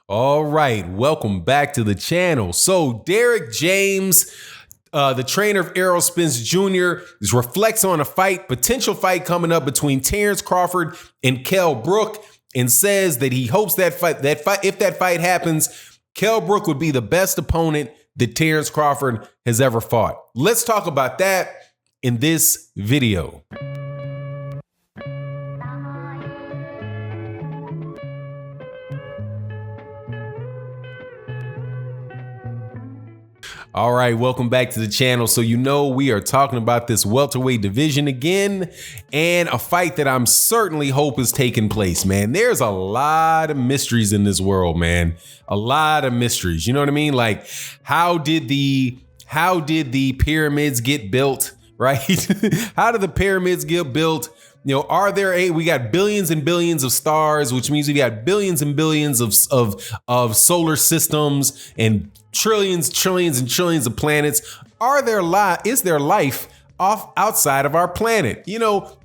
All right, welcome back to the channel. So Derek James, the trainer of Errol, Spence Jr., reflects on a potential fight coming up between Terence Crawford and Kell Brook, and says that he hopes if that fight happens, Kell Brook would be the best opponent that Terence Crawford has ever fought. Let's talk about that in this video. All right, welcome back to the channel. So we are talking about this welterweight division again, and a fight that I'm certainly hope is taking place, man. There's a lot of mysteries in this world, man. A lot of mysteries. You know what I mean? Like, how did the pyramids get built, right? How did the pyramids get built? We got billions and billions of stars, which means we got billions and billions of solar systems and trillions and trillions of planets. Is there life outside of our planet?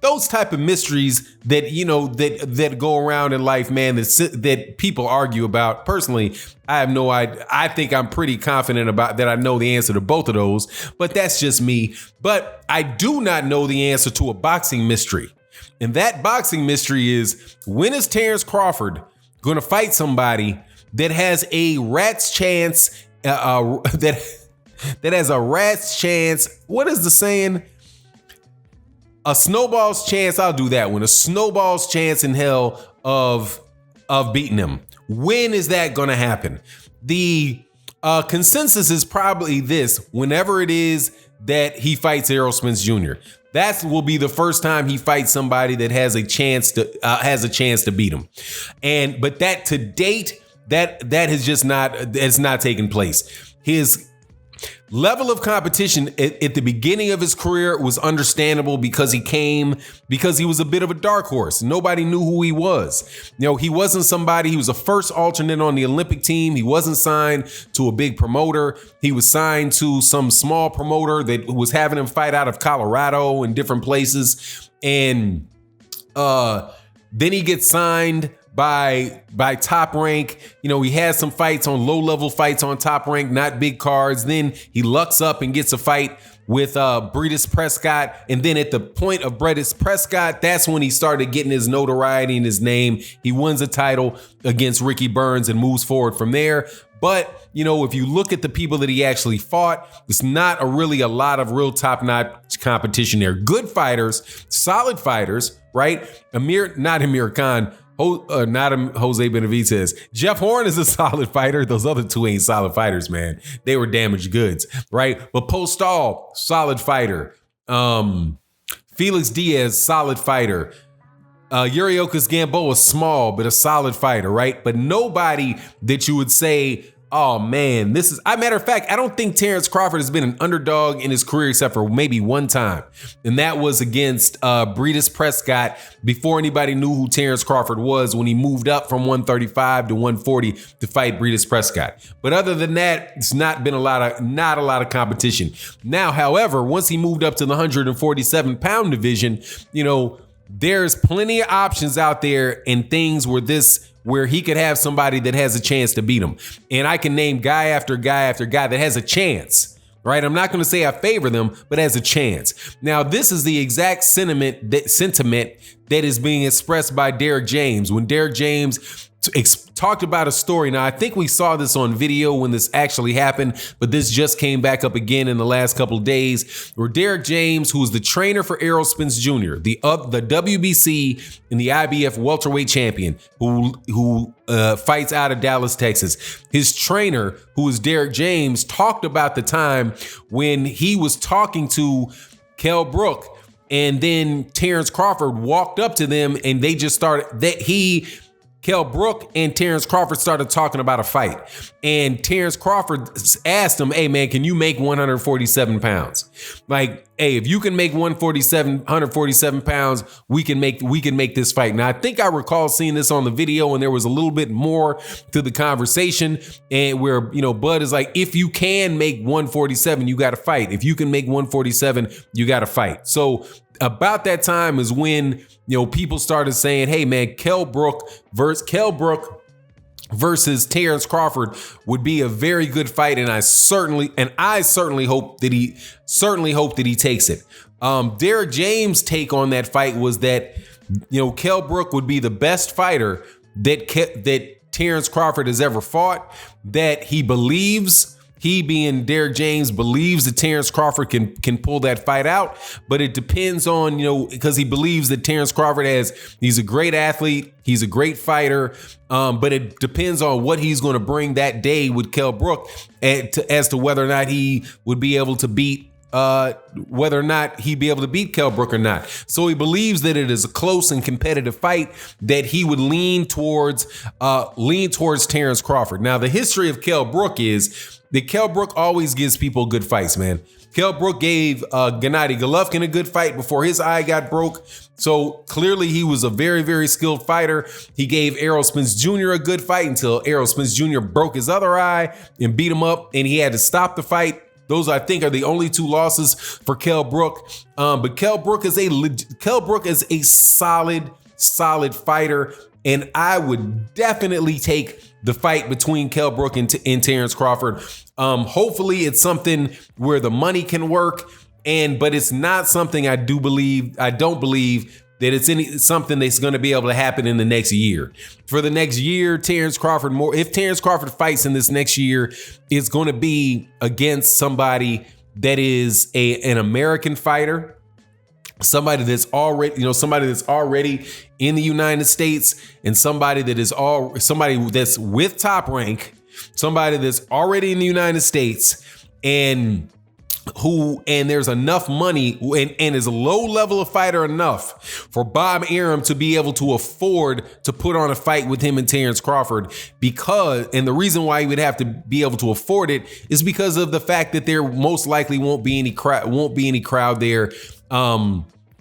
Those type of mysteries that go around in life, man, that people argue about. Personally, I have no idea. I think I'm pretty confident about that. I know the answer to both of those, but that's just me. But I do not know the answer to a boxing mystery. And that boxing mystery is, when is Terence Crawford going to fight somebody that has a rat's chance, that has a rat's chance? What is the saying? A snowball's chance. I'll do that one. A snowball's chance in hell of beating him. When is that going to happen? The consensus is probably this: whenever it is that he fights Errol Spence Jr. That will be the first time he fights somebody that has a chance to beat him. But that to date, that has not taken place. His level of competition at the beginning of his career was understandable because he was a bit of a dark horse. Nobody knew who he was. He wasn't somebody. He was a first alternate on the Olympic team. He wasn't signed to a big promoter. He was signed to some small promoter that was having him fight out of Colorado and different places. And then he gets signed by Top Rank. He has some fights on low-level fights on Top Rank, not big cards. Then he lucks up and gets a fight with Breedis Prescott. And then at the point of Breedis Prescott, that's when he started getting his notoriety and his name. He wins a title against Ricky Burns and moves forward from there. But, if you look at the people that he actually fought, it's not really a lot of real top-notch competition there. Good fighters, solid fighters, right? Not Amir Khan. Not Jose Benavidez. Jeff Horn is a solid fighter. Those other two ain't solid fighters, man. They were damaged goods, right? But Postal, solid fighter. Felix Diaz, solid fighter. Yuriorkis Gamboa, small, but a solid fighter, right? But nobody that you would say, oh man, matter of fact, I don't think Terence Crawford has been an underdog in his career except for maybe one time. And that was against Breedis Prescott before anybody knew who Terence Crawford was, when he moved up from 135 to 140 to fight Breedis Prescott. But other than that, it's not a lot of competition. Now, however, once he moved up to the 147-pound division, there's plenty of options out there and things where he could have somebody that has a chance to beat him. And I can name guy after guy after guy that has a chance, right? I'm not going to say I favor them, but has a chance. Now, this is the exact sentiment that is being expressed by Derek James. When Derek James talked about a story. Now, I think we saw this on video when this actually happened, but this just came back up again in the last couple of days, where Derek James, who is the trainer for Errol Spence Jr., the WBC and the IBF welterweight champion, who fights out of Dallas, Texas. His trainer, who is Derek James, talked about the time when he was talking to Kell Brook, and then Terence Crawford walked up to them, and they just Kell Brook and Terence Crawford started talking about a fight. And Terence Crawford asked him, hey man, can you make 147 pounds? Like, hey, if you can make 147 pounds, we can make this fight. Now, I think I recall seeing this on the video, and there was a little bit more to the conversation, and where, Bud is like, if you can make 147, you got to fight. If you can make 147, you got to fight. So about that time is when, people started saying, hey man, Kell Brook versus Terence Crawford would be a very good fight, and I certainly hope that he takes it. Derek James' take on that fight was that, Kell Brook would be the best fighter that Terence Crawford has ever fought. That he being Derek James believes that Terence Crawford can pull that fight out, but it depends on, because he believes that Terence Crawford he's a great athlete, he's a great fighter, but it depends on what he's going to bring that day with Kell Brook as to whether or not he would be able to beat Kell Brook or not. So he believes that it is a close and competitive fight, that he would lean towards Terence Crawford. Now, the history of Kell Brook is that Kell Brook always gives people good fights, man. Kell Brook gave Gennady Golovkin a good fight before his eye got broke. So clearly he was a very, very skilled fighter. He gave Errol Spence Jr. a good fight until Errol Spence Jr. broke his other eye and beat him up, and he had to stop the fight. Those, I think, are the only two losses for Kell Brook. But Kell Brook is a solid fighter, and I would definitely take the fight between Kell Brook and Terence Crawford. Hopefully, it's something where the money can work, but it's not something I don't believe that it's something that's going to be able to happen in the next year. For the next year, if Terence Crawford fights in this next year, it's going to be against somebody that is an American fighter, somebody that's already in the United States, and somebody that's with Top Rank, somebody that's already in the United States, and there's enough money and is a low level of fighter enough for Bob Arum to be able to afford to put on a fight with him and Terence Crawford, and the reason why he would have to be able to afford it is because of the fact that there most likely won't be any crowd there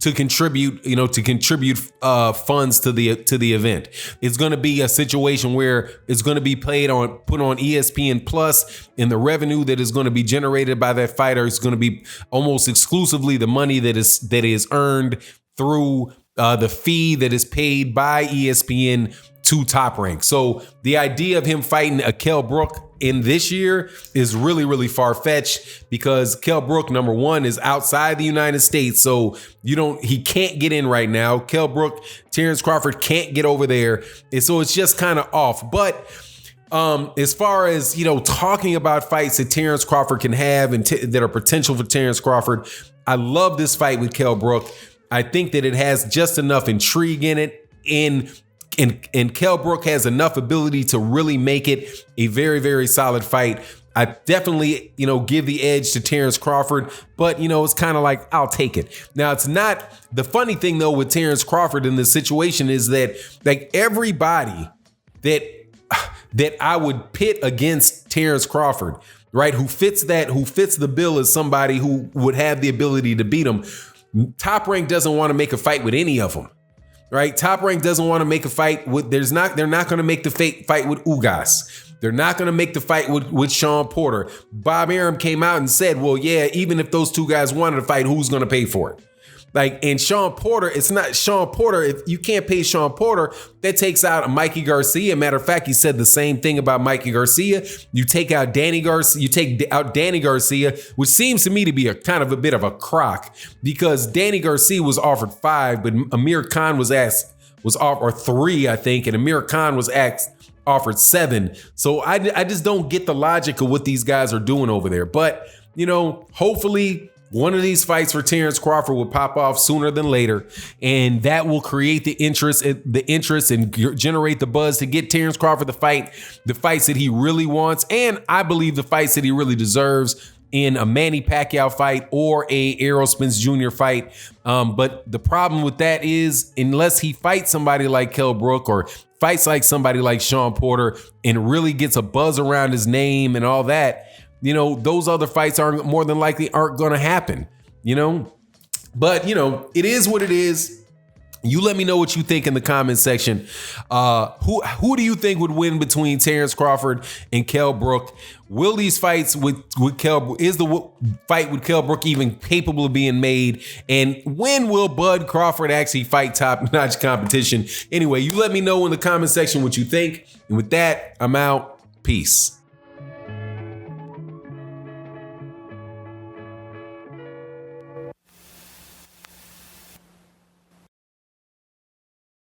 to contribute funds to the event. It's going to be a situation where it's going to be put on ESPN Plus, and the revenue that is going to be generated by that fighter is going to be almost exclusively the money that is earned through the fee that is paid by ESPN to Top Rank. So the idea of him fighting a Kell Brook in this year is really, really far-fetched, because Kell Brook, number one, is outside the United States. So he can't get in right now. Kell Brook, Terence Crawford can't get over there. And so it's just kind of off. But as far as, talking about fights that Terence Crawford can have and that are potential for Terence Crawford, I love this fight with Kell Brook. I think that it has just enough intrigue in it, and Kell Brook has enough ability to really make it a very, very solid fight. I definitely, give the edge to Terence Crawford, but, it's kind of like, I'll take it. Now, it's not the funny thing, though, with Terence Crawford in this situation is that, like, everybody that I would pit against Terence Crawford, right, who fits the bill as somebody who would have the ability to beat him, Top Rank doesn't want to make a fight with any of them. Right, Top Rank doesn't want to make a fight with. They're not going to make the fight with Ugas. They're not going to make the fight with Sean Porter. Bob Arum came out and said, "Well, yeah, even if those two guys wanted to fight, who's going to pay for it?" And Sean Porter, it's not Sean Porter. If you can't pay Sean Porter, that takes out Mikey Garcia. Matter of fact, he said the same thing about Mikey Garcia. You take out Danny Garcia, which seems to me to be a kind of a bit of a crock, because Danny Garcia was offered 5, but Amir Khan was offered 3, I think, and Amir Khan was offered 7. So I just don't get the logic of what these guys are doing over there. But hopefully one of these fights for Terence Crawford will pop off sooner than later, and that will create the interest and generate the buzz to get Terence Crawford the fights that he really wants, and I believe the fights that he really deserves in a Manny Pacquiao fight or a Errol Spence Jr. fight. But the problem with that is, unless he fights somebody like Kell Brook or fights like somebody like Sean Porter and really gets a buzz around his name and all that, those other fights aren't going to happen, But, it is what it is. You let me know what you think in the comment section. Who do you think would win between Terence Crawford and Kell Brook? Will these fights with Kell, is the fight with Kell Brook even capable of being made? And when will Bud Crawford actually fight top-notch competition? Anyway, you let me know in the comment section what you think. And with that, I'm out. Peace.